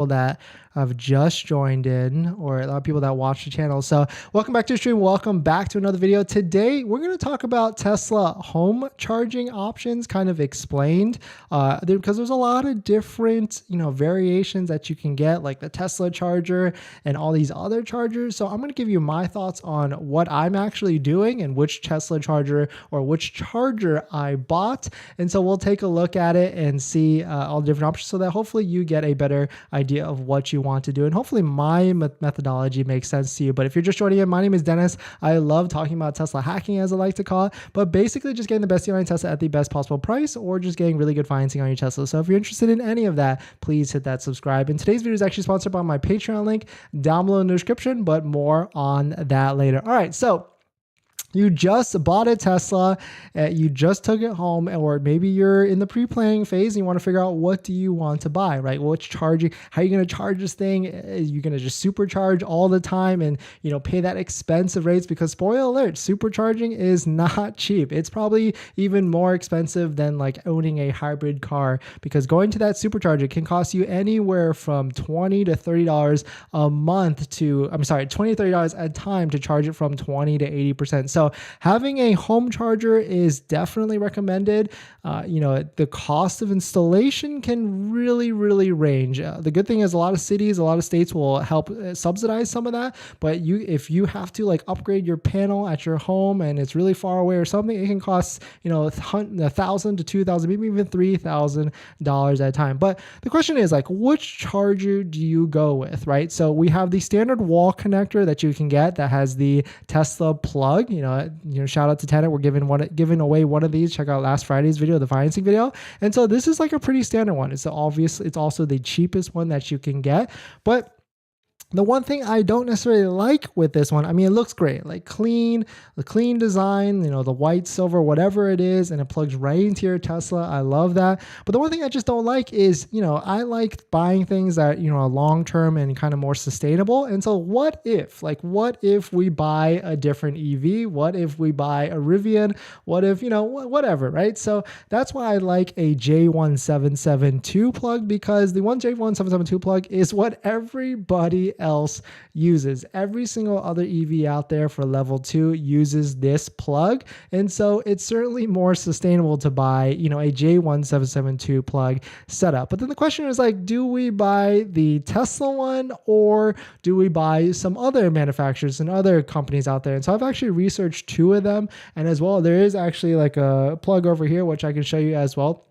that have just joined in, or a lot of people that watch the channel. So welcome back to the stream. Welcome back to another video. Today, we're going to talk about Tesla home charging options, kind of explained, because there's a lot of different, variations that you can get, like the Tesla charger and all these other chargers. So I'm going to give you my thoughts on what I'm actually doing and which Tesla charger or which charger I bought. And so we'll take a look at it and see all the different options so that hopefully you get a better idea of what you want to do. And hopefully my methodology makes sense to you. But if you're just joining in, my name is Dennis. I love talking about Tesla hacking, as I like to call it, but basically just getting the best deal on Tesla at the best possible price, or just getting really good financing on your Tesla. So if you're interested in any of that, please hit that subscribe. And today's video is actually sponsored by my Patreon link down below in the description, but more on that later. All right, so you just bought a Tesla, you just took it home, or maybe you're in the pre-planning phase and you want to figure out what do you want to buy, right? What's charging? How are you going to charge this thing? Are you going to just supercharge all the time and, pay that expensive rates? Because spoiler alert, supercharging is not cheap. It's probably even more expensive than like owning a hybrid car, because going to that supercharger can cost you anywhere from $20 to $30 a month $20 to $30 a time to charge it from 20 to 80%. So having a home charger is definitely recommended. The cost of installation can really range. The good thing is a lot of cities, a lot of states will help subsidize some of that. But if you have to like upgrade your panel at your home and it's really far away or something, it can cost $1,000 to $2,000, maybe even $3,000 at a time. But the question is like, which charger do you go with, right? So we have the standard wall connector that you can get that has the Tesla plug. Shout out to Tenet. We're giving away one of these. Check out last Friday's video, the financing video. And so this is like a pretty standard one. It's also the cheapest one that you can get. But the one thing I don't necessarily like with this one, it looks great, like the clean design, the white, silver, whatever it is, and it plugs right into your Tesla. I love that. But the one thing I just don't like is, I like buying things that, are long-term and kind of more sustainable. And so what if we buy a different EV? What if we buy a Rivian? What if, whatever, right? So that's why I like a J1772 plug, because the one J1772 plug is what everybody else uses. Every single other EV out there for level 2 uses this plug. And so it's certainly more sustainable to buy, a J1772 plug setup. But then the question is like, do we buy the Tesla one, or do we buy some other manufacturers and other companies out there? And so I've actually researched 2 of them. And as well, there is actually like a plug over here, which I can show you as well.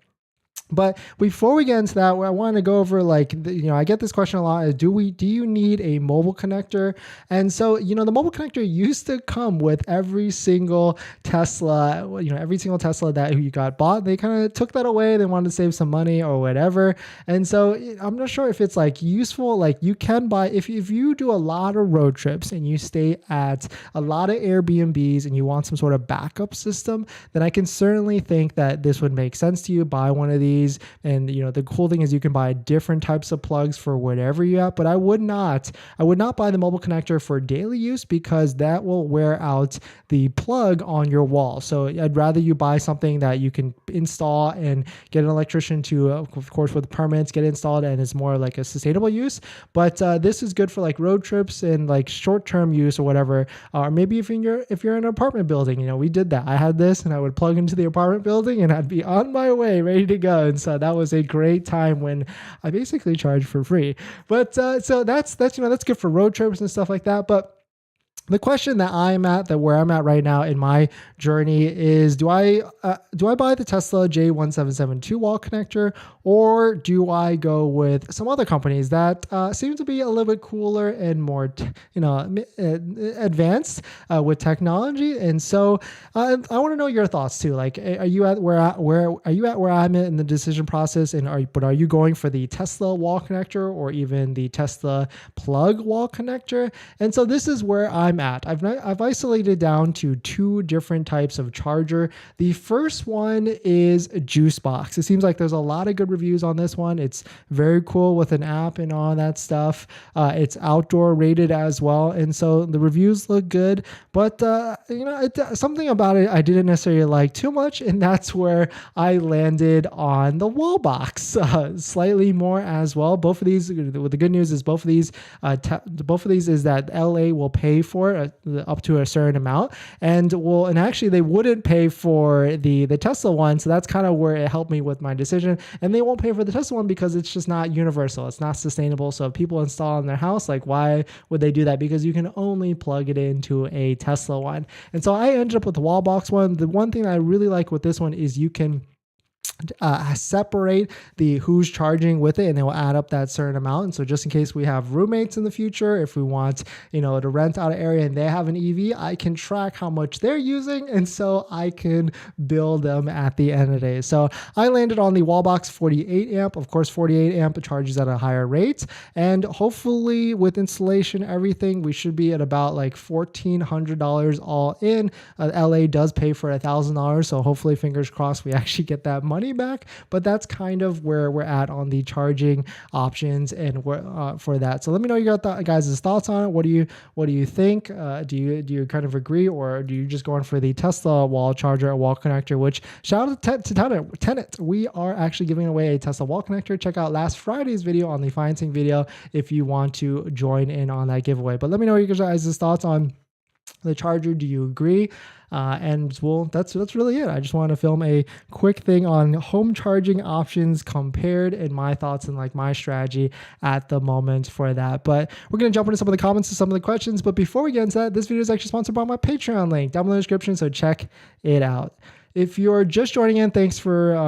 But before we get into that, I want to go over I get this question a lot. Do you need a mobile connector? And so, the mobile connector used to come with every single Tesla, every single Tesla that you got bought. They kind of took that away. They wanted to save some money or whatever. And so I'm not sure if it's like useful. Like you can buy, if you do a lot of road trips and you stay at a lot of Airbnbs and you want some sort of backup system, then I can certainly think that this would make sense to you. Buy one of these. And the cool thing is you can buy different types of plugs for whatever you have, but I would not buy the mobile connector for daily use, because that will wear out the plug on your wall. So I'd rather you buy something that you can install and get an electrician to, of course, with permits, get installed, and it's more like a sustainable use. But this is good for like road trips and like short-term use or whatever. Or maybe if you're in an apartment building, we did that. I had this and I would plug into the apartment building and I'd be on my way ready to go. And so that was a great time when I basically charged for free. But so that's good for road trips and stuff like that. But the question that where I'm at right now in my journey is, do I buy the Tesla J1772 wall connector, or do I go with some other companies that seem to be a little bit cooler and more, advanced with technology? And so I want to know your thoughts too. Like, are you at where I'm at in the decision process? And are you going for the Tesla wall connector or even the Tesla plug wall connector? And so this is where I'm I'm at. I've isolated down to 2 different types of charger. The first one is Juicebox. It seems like there's a lot of good reviews on this one. It's very cool with an app and all that stuff. It's outdoor rated as well, and so the reviews look good. But something about it I didn't necessarily like too much, and that's where I landed on the wall box slightly more as well. Both of these, the good news is both of these is that LA will pay for it up to a certain amount, and actually they wouldn't pay for the Tesla one, so that's kind of where it helped me with my decision. And they won't pay for the Tesla one because it's just not universal, it's not sustainable. So if people install in their house, like, why would they do that? Because you can only plug it into a Tesla one. And so I ended up with the wall box one. The one thing I really like with this one is you can separate the who's charging with it, and it will add up that certain amount. And so just in case we have roommates in the future, if we want, to rent out an area and they have an EV, I can track how much they're using, and so I can bill them at the end of the day. So I landed on the Wallbox 48 amp. Of course, 48 amp charges at a higher rate, and hopefully with installation, everything, we should be at about like $1,400 all in. LA does pay for $1,000, so hopefully, fingers crossed, we actually get that money back. But that's kind of where we're at on the charging options and for that. So let me know your guys' thoughts on it. What do you think? Do you kind of agree, or do you just going for the Tesla wall charger or wall connector? Which, shout out to Tenet. We are actually giving away a Tesla wall connector. Check out last Friday's video on the financing video if you want to join in on that giveaway. But let me know your guys' thoughts on the charger. Do you agree? That's really it. I just want to film a quick thing on home charging options compared, and my thoughts and like my strategy at the moment for that. But we're going to jump into some of the comments to some of the questions. But before we get into that, this video is actually sponsored by my Patreon link down below in the description, so check it out. If you're just joining in, thanks for